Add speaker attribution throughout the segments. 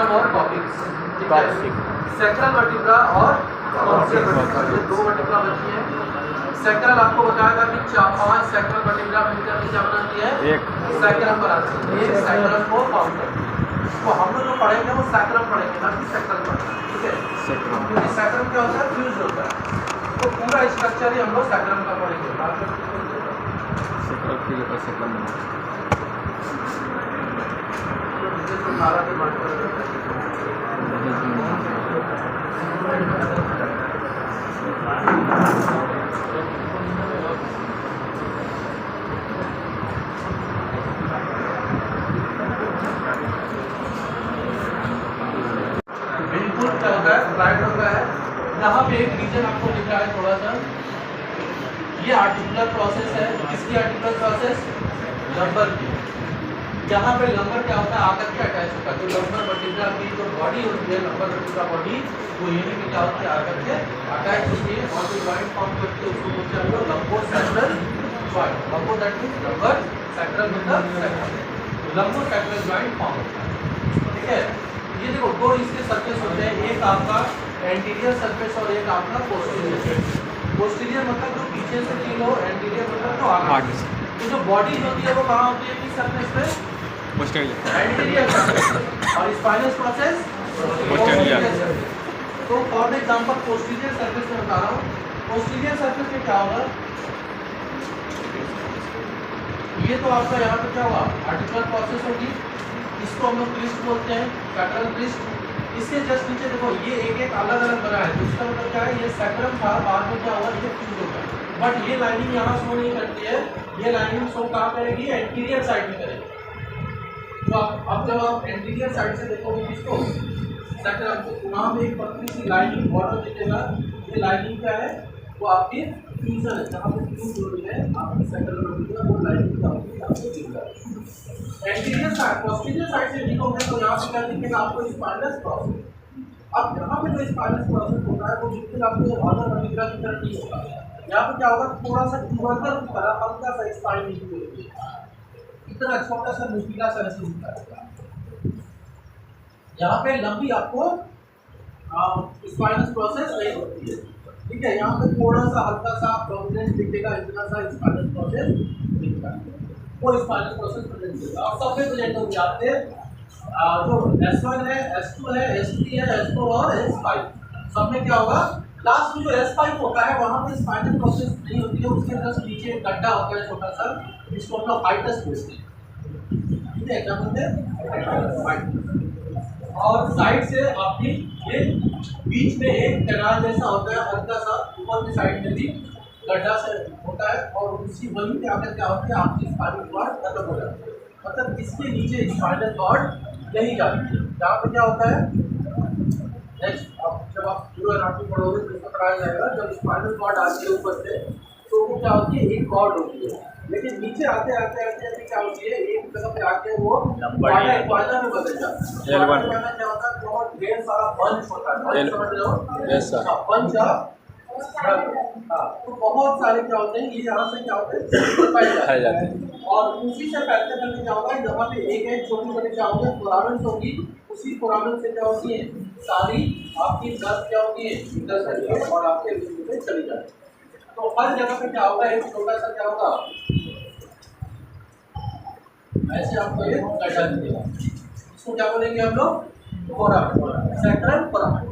Speaker 1: Sacrum और coccyx, ठीक है, सेक्रल वर्टिब्रा और कॉक्सियल वर्टिब्रा, ये दो वर्टिब्रा बची है। सेक्रल आपको बताएगा कि 5 सेक्रल वर्टिब्रा मिलकर क्या बनाती है, एक सेक्रम बनाती है, एक सेक्रम को फॉर्म करती है। तो हम लोग जो पढ़ेंगे वो सेक्रम पढ़ेंगे ना कि सेक्रल पढ़ेंगे, ठीक है। क्योंकि सेक्रम क्या होता है, फ्यूज होता है, तो पूरा स्ट्रक्चर ही हम लोग सेक्रम का पढ़ेंगे। सेक्रल फ्यूज और सेक्रम बिल्कुल क्या होता है, स्लाइड होता है। यहाँ पे एक रीजन आपको दिख रहा है थोड़ा सा, ये आर्टिकुलर प्रोसेस है। किसकी आर्टिकुलर प्रोसेस, लंबर की। यहाँ पे लंबर क्या होता है, आकर के अटैच होता है। तो लंबर वर्टिब्रा की जो बॉडी होती है, लंबर वर्टिब्रा बॉडी, वो यूनिट में क्या होती है, आकर के अटैच होती है और जो जॉइंट फॉर्म करती है उसको बोलते हैं हम लोग लंबो सैक्रल जॉइंट। लंबो दैट मींस लंबर, सैक्रल मतलब सैक्रल, लंबो सैक्रल जॉइंट फॉर्म होता है, ठीक है। ये देखो दो इसके सरफेस होते हैं, एक आपका एंटीरियर सरफेस और एक आपका पोस्टीरियर सरफेस। पोस्टीरियर मतलब जो पीछे से फील हो, एंटीरियर मतलब जो आगे से। तो जो बॉडी होती है वो कहाँ होती है, किस सरफेस पे, एंटीरियर सरफेस, और स्पाइनस प्रोसेस पोस्टीरियर। तो फॉर एग्जांपल पोस्टीरियर सरफेस में बता रहा हूँ, पोस्टीरियर सरफेस में क्या होगा, ये तो आपका यहाँ पे क्या होगा, आर्टिकुलर प्रोसेस होगी, इसको हम लोग क्रिस्ट बोलते हैं, सैक्रल क्रिस्ट। इसके जस्ट नीचे देखो ये एक एक अलग अलग बना है, तो इसका मतलब क्या है, ये सैक्रम था, बाद में क्या हुआ, ये फ्यूज होगा। बट ये लाइनिंग यहाँ शो नहीं करती है, ये लाइनिंग शो कहाँ करेगी, एंटीरियर साइड में करेगी। तो अब जब आप एंटीरियर साइड से देखोगे किसको, सैक्रम को, वहाँ पे एक पतली सी लाइनिंग बॉर्डर दिखेगा। ये लाइनिंग क्या है, वो आपकी फ्यूजन है, जहाँ पे फ्यूज हो रही है आपकी सैक्रल वर्टिब्रा, वो लाइनिंग क्या होती है, आपको दिख रहा है। एंटीरियर साइड, पोस्टीरियर साइड से लिखोगे तो यहाँ पे क्या दिखेगा आपको, स्पाइनस प्रोसेस। अब यहाँ पे जो स्पाइनस प्रोसेस होता है वो बिल्कुल आपको अदर वर्टिब्रा की तरह नहीं होगा। यहाँ पे क्या होगा, थोड़ा सा ट्यूबरकल की तरह हल्का सा स्पाइन नीचे होती है, इतना छोटा सा नुकीला सा नहीं दिखता है। यहाँ पे लंबी आपको स्पाइनस प्रोसेस नहीं होती है, ठीक है। यहाँ पे थोड़ा सा हल्का सा प्रोमिनेंट दिखेगा, इतना सा स्पाइनस प्रोसेस दिखता है, वो स्पाइनल प्रोसेस प्रेजेंट होगा। और सब में प्रेजेंट होगी आपके जो S1 है, S2 है, S3 है, S4 और S5, सब में क्या होगा, लास्ट में जो S5 होता है वहाँ पे स्पाइनल प्रोसेस नहीं होती है, उसके जस्ट नीचे एक गड्ढा होता है छोटा सा, जिसको हम लोग हाइटस बोलते हैं, ठीक है, क्या बोलते हैं, और साइड से आपकी ये बीच में एक कैनाल जैसा होता है, हल्का सा ऊपर की साइड में भी गड्ढा से होता है, और उसी वहीं पे आकर क्या होता है, आपकी स्पाइनल कॉर्ड खत्म हो जाती है। मतलब इसके नीचे स्पाइनल कॉर्ड नहीं जाती है। यहाँ पे क्या होता है, नेक्स्ट जब आप पूरा एनाटॉमी पढ़ोगे तो इसका पढ़ाया जाएगा, जब स्पाइनल कॉर्ड आती है ऊपर से तो वो क्या होती है, एक कॉर्ड होती है, लेकिन नीचे आते आते आते आते क्या होती है, एक जगह पे आके वो क्वाड्रा में बदल जाता है। क्वाड्रा में क्या होता है, बहुत ढेर सारा बंच होता है, बंच समझ लो, बंच, तो बहुत सारे क्या होते हैं, ये यहाँ से क्या होते हैं, फैल जाते हैं, और उसी से फैलते फैलते क्या होगा, जहाँ पे एक एक छोटी छोटी क्या होंगे, फोरामेंट्स होगी, उसी फोरामेंट से क्या होती है, सारी आपकी नस क्या होती है, निकल सकती है और आपके रिश्ते में चली जाती है। तो हर जगह पे क्या होगा, एक छोटा सा क्या होगा, ऐसे आपको एक गड्ढा दिखेगा, इसको क्या बोलेंगे हम लोग, फोरामेंट, सैक्रल फोरामेंट,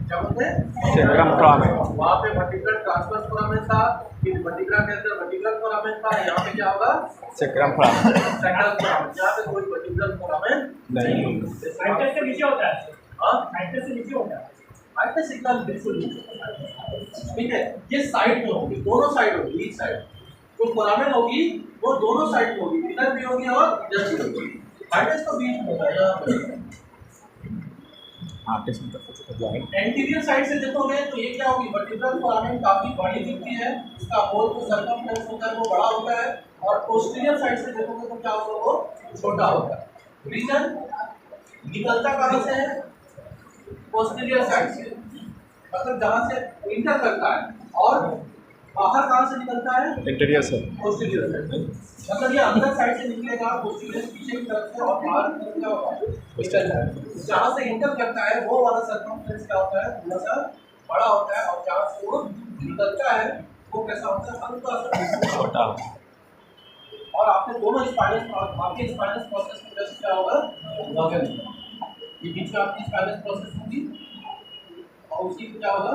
Speaker 1: क्या बोलते हैं, सैक्रम फोरामेंट। वहाँ पे वर्टिब्रल ट्रांसवर्स फोरामेंट था, फिर वर्टिब्रा के अंदर वर्टिब्रल फोरामेंट था, यहाँ पे क्या होगा, सैक्रम फोरामेंट, सैक्रल फोरामेंट। यहाँ पे कोई वर्टिब्रल फोरामेंट नहीं होगा, हाइटस से नीचे होता है, हाँ हाइटस से नीचे होता है, हाइटस एकदम बिल्कुल नीचे, ठीक है। ये साइड में होगी, दोनों साइड होगी, एक साइड जो फोरामेन होगी वो दोनों साइड में होगी, इधर भी होगी और इधर भी होगी, हाइटस तो बीच में होगा। यहाँ पे एंटीरियर साइड से देखोगे तो ये क्या होगी, वर्टिब्रल फोरामेन काफी बड़ी दिखती है, इसका होल जो सर्कमफ्रेंस होता है वो बड़ा होता है, और पोस्टीरियर साइड से देखोगे तो क्या होगा, वो छोटा होगा। रीजन निकलता कहाँ से है, पोस्टीरियर साइड से, मतलब जहाँ से इंटर करता है, और बाहर कहाँ से निकलता है, इंटीरियर से, पोस्टीरियर साइड। मतलब ये अंदर साइड से निकलेगा पोस्टीरियर पीछे की तरफ से और बाहर की तरफ क्या होगा जहाँ से इंटर करता है वो वाला सर्कमफ्रेंस क्या होता है थोड़ा सा बड़ा होता है और जहाँ से वो निकलता है वो कैसा होता है हल्का सा छोटा। और आपने दोनों स्पाइनस आपके स्पाइनस प्रोसेस में जैसे क्या होगा ये बीच में आपकी स्पाइनस प्रोसेस होगी और उसी में क्या होगा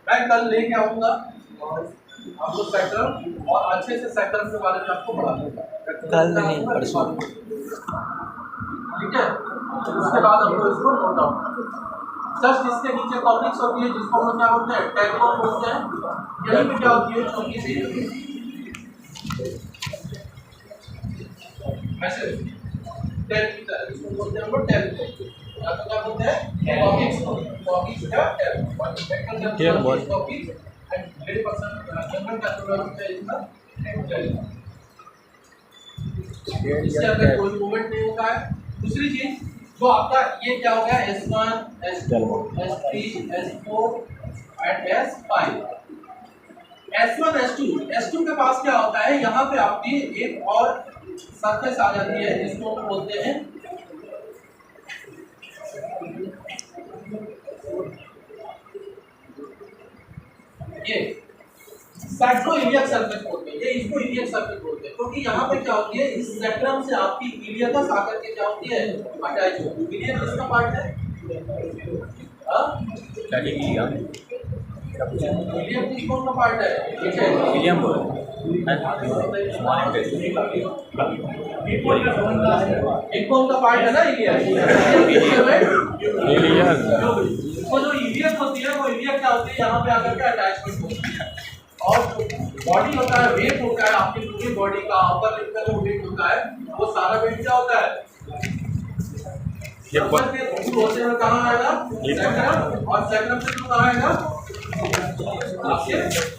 Speaker 1: मैं कल लेके आऊँगा आपको सेक्टर और अच्छे से सेक्टर के बारे में आपको पढ़ा दूंगा
Speaker 2: कल नहीं परसों।
Speaker 1: ठीक है उसके बाद हम लोग इसको नोट डाउन जस्ट इसके नीचे टॉपिक्स होती है जिसको हम लोग क्या बोलते हैं टैग बोलते हैं यही पे क्या होती है छोटी सी ऐसे टैग की तरह इसको बोलते हैं हम लोग टैग या तो क्या बोलते हैं टॉपिक्स का tag topics and 100% general category है इसका इससे अगर कोई मूवमेंट नहीं होता है। दूसरी चीज जो आपका ये क्या हो गया S1 S2 S3 S4 and S5 S1 S2 के पास क्या होता है यहाँ पे आपकी एक और सरफेस आ जाती है जिसको हम बोलते हैं ये सैक्रोइलियक सरफेस बोलते हैं ये इसको इलियक सरफेस बोलते हैं क्योंकि यहाँ पे क्या होती है इस सेक्ट्रम से आपकी इलियकस आकर के क्या होती है अटैच होती है। इलियक किसका पार्ट है इलियक कौन का पार्ट है
Speaker 2: इलियम
Speaker 1: एक कौन का पार्ट है ना इलियक तो जो इलियक होती है वो इलियक क्या होती है यहाँ पे आकर के अटैचमेंट होती है और बॉडी होता है वेट होता है आपकी पूरी बॉडी का अपर लिप का जो वेट होता है वो सारा वेट क्या होता है ऊपर के दूर होते हुए कहाँ आएगा सेक्रम और सेक्रम से दूर कहाँ आएगा आपके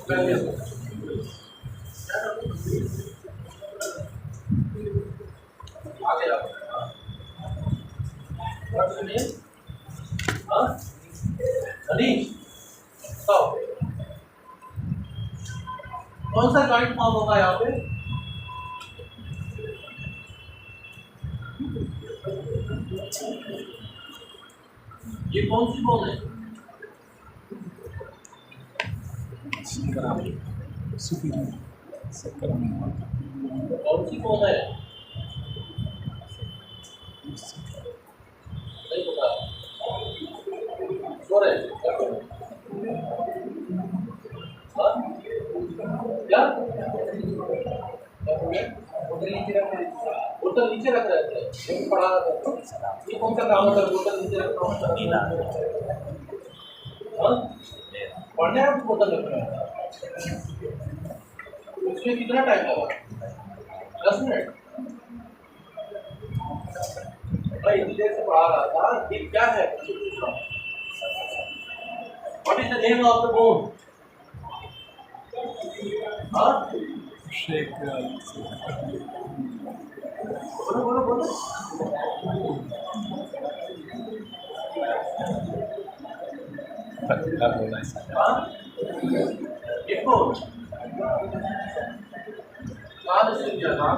Speaker 1: पेल्विस आगे जाओ व्हाट्स योर नेम अनीश कौन सा जॉइंट फॉर्म होगा यहाँ पे ये कौन सी बोन है कौन सी बोन है नहीं पता सो रहे क्या बोतल नीचे रख रहे थे पढ़ा रहा था ये कौन सा काम होता है बोतल नीचे रखना पढ़ने आप बोतल रख रहे हैं उसमें कितना टाइम लगा 10 मिनट भाई इतनी देर से पढ़ा रहा था ये क्या है what is the name of the bone बोलो बोलो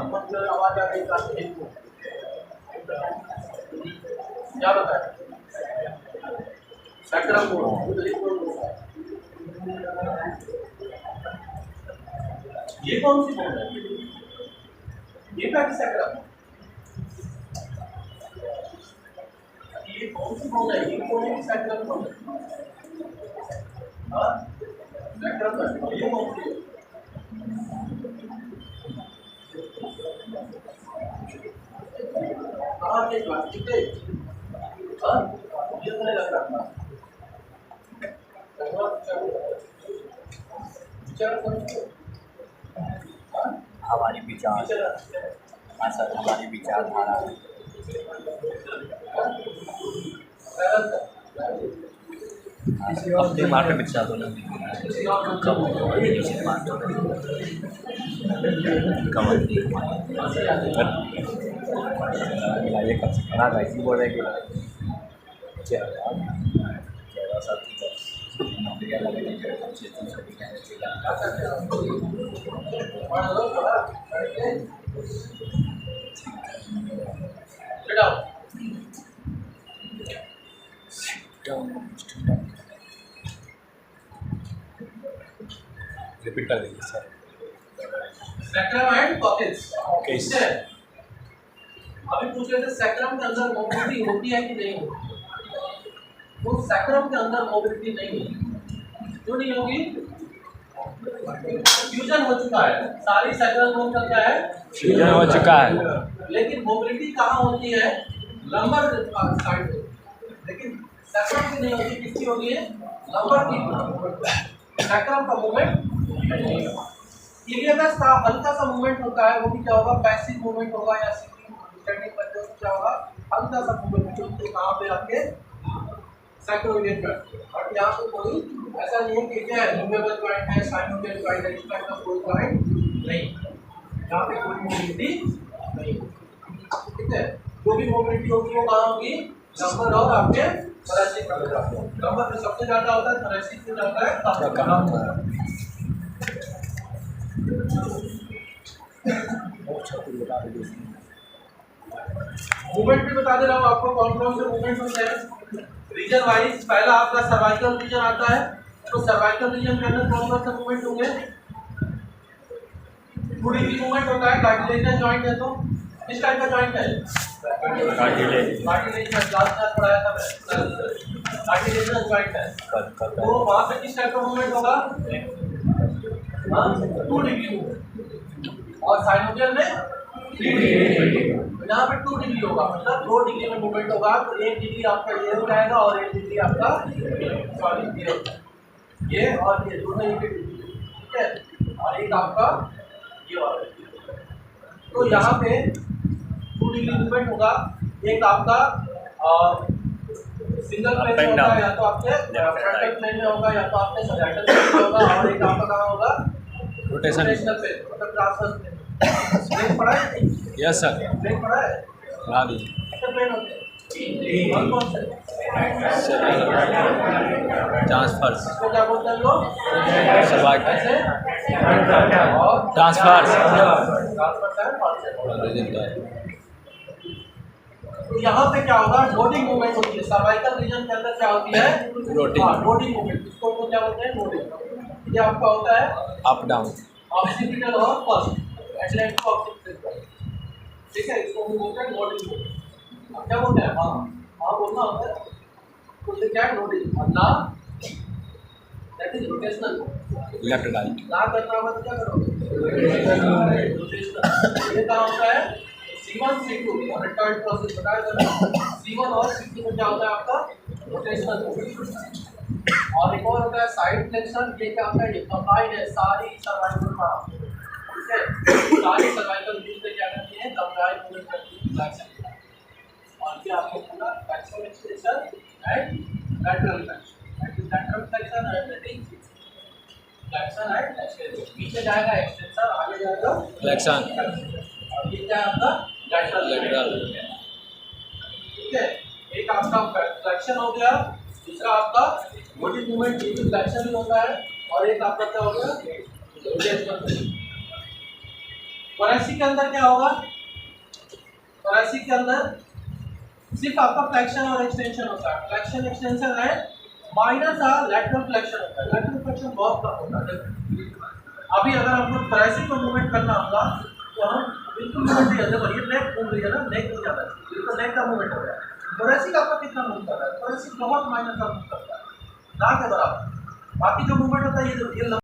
Speaker 1: मतलब आवाज आ रही क्या बताया सेक्टर ये कौन सी बोन है ये क्या सेक्टर ये कौन सी बोन है ये कौन सी सेक्टर बोन है हाँ सेक्टर ये कौन सी कहाँ के प्लास्टिक है हाँ ये तो नहीं लग रहा
Speaker 2: हमारी विचारधारा अपने मार्ग में बिछा दो ना कमर ये कब से खड़ा था इसी बोल रहे कि चेहरा सब ठीक है मटेरियल लगे नीचे अच्छे से सभी का
Speaker 1: पढ़ लो थोड़ा पढ़ के sit down.
Speaker 2: रिपीट कर दीजिए sir.
Speaker 1: Sacrum and coccyx.
Speaker 2: Okay.
Speaker 1: ठीक है? अभी पूछ रहे थे सैक्रम के अंदर मोबिलिटी होती है कि नहीं होती? तो सैक्रम के अंदर मोबिलिटी नहीं होती। क्यों नहीं होगी? फ्यूजन हो चुका है, सारी सैक्रल बोन का क्या है?
Speaker 2: फ्यूजन हो चुका है।
Speaker 1: लेकिन मोबिलिटी कहाँ होती है? लंबर साइड पे। लेकिन सैक्रम की नहीं होती, किसकी होगी है? लंबर की। सैक्रम का मूवमेंट, इलियस का हल्का सा मूवमेंट होता है, वो भी क्या होगा? पैसिव मूवमेंट होगा या स्टैंडिंग पोजीशन क्या होगा? हल्का सा मूवमेंट होता है कहाँ पे? आपके सैक्रोइडियन पर। और यहाँ पे कोई ऐसा नहीं है कि क्या है मूवेबल जॉइंट है, साइनोवियल जॉइंट है, इस टाइप का कोई जॉइंट नहीं। यहाँ पे कोई मोबिलिटी नहीं, ठीक है? जो भी मोबिलिटी होगी वो कहाँ होगी? लंबर और आपके thoracic में होगा। लंबर में सबसे ज़्यादा होता है, thoracic में ज़्यादा है,
Speaker 2: कहाँ
Speaker 1: मूवमेंट भी बता दे रहा हूँ आपको, कौन कौन से मूवमेंट होते हैं रीजन वाइज। पहला आपका सर्वाइकल रीजन आता है, तो सर्वाइकल रीजन के अंदर कौन कौन से मूवमेंट होंगे? 2 डिग्री मूवमेंट होता है। कार्टिलेजनस जॉइंट है, तो किस टाइप का जॉइंट है? कार्टिलेजनस, लास्ट टाइम पढ़ाया था मैं, कार्टिलेजनस जॉइंट है। तो वहाँ पे किस टाइप का मूवमेंट होगा? 2 डिग्री मूवमेंट। और साइनोवियल में 3 डिग्री। यहाँ पे 2 डिग्री होगा, मतलब 2 डिग्री में मूवमेंट होगा। तो 1 डिग्री आपका ये हो जाएगा और 1 डिग्री आपका सॉरी ये और ये दोनों एक डिग्री, ठीक है? और एक आपका ये वाला। तो यहाँ पे 2 डिग्री मूवमेंट होगा। एक आपका सिंगल प्लेन में होगा, या तो आपके फ्रंटल प्लेन में होगा, या तो आपके सैजिटल प्लेन में होगा, और एक आपका कहाँ होगा? रोटेशनल प्लेन, मतलब ट्रांसवर्स प्लेन। प्लेन पढ़ा है?
Speaker 2: Yes sir.
Speaker 1: प्लेन पढ़ा है?
Speaker 2: ला दीजिए।
Speaker 1: कितने प्लेन होते हैं? कौन कौन से?
Speaker 2: ट्रांसफर्स,
Speaker 1: इसको क्या बोलते हैं लोग?
Speaker 2: सर्वाइकल,
Speaker 1: ऐसे और
Speaker 2: ट्रांसफर्स।
Speaker 1: तो यहाँ पे क्या होगा? लोडिंग मूवमेंट होती है। सर्वाइकल रीजन के अंदर क्या होती है? Loading movement. इसको तो क्या बोलते हैं? लोडिंग। ये आपका होता है
Speaker 2: अप डाउन,
Speaker 1: ऑक्सीपिटल और फर्स्ट एटलेंटिक ऑक्सीपिटल, ठीक है? इसको हम बोलते हैं लोडिंग मूवमेंट। अब क्या बोलते हैं? हाँ बोलना होता है तो ये क्या है? लोडिंग। और ना that is rotational.
Speaker 2: Left right,
Speaker 1: ना करना होगा तो क्या करोगे? रोटेशनल। ये कहाँ होता है? C1 C2 और रिटर्न प्रोसेस बताया था। C1 और C2 में क्या होता है आपका? Rotational movement. और एक और होता है साइड फ्लेक्शन। ये क्या होता है? ये कंबाइंड है सारी सर्वाइकल का, ठीक है? सारी सर्वाइकल मिलकर क्या करती है? कंबाइंड मूवमेंट करती है, फ्लेक्शन। और ये आपको पूरा flexion extension and lateral flexion, lateral flexion and flexion and extension. पीछे जाएगा एक्सटेंशन, आगे जाएगा
Speaker 2: फ्लेक्शन,
Speaker 1: और ये क्या है आपका? लैटरल। ठीक है? एक आपका फ्लेक्शन हो गया, दूसरा आपका बॉडी मूवमेंट, ये भी फ्लेक्शन ही होता है, और एक आपका क्या हो गया? thoracic के अंदर क्या होगा? thoracic के अंदर सिर्फ आपका फ्लेक्शन और एक्सटेंशन होता है। फ्लेक्शन एक्सटेंशन है, माइनर सा लैटरल फ्लेक्शन होता है। लैटरल फ्लेक्शन बहुत कम होता है। अभी अगर हमको thoracic को मूवमेंट करना होगा तो हम बिल्कुल मूवमेंट नहीं होता। ये नेक घूम रही है ना, नेक नहीं जाता है, तो नेक का मूवमेंट हो रहा है। thoracic आपका कितना मूव कर रहा है? thoracic बहुत माइनर का मूव करता है, ना के बराबर। बाकी जो मूवमेंट होता है ये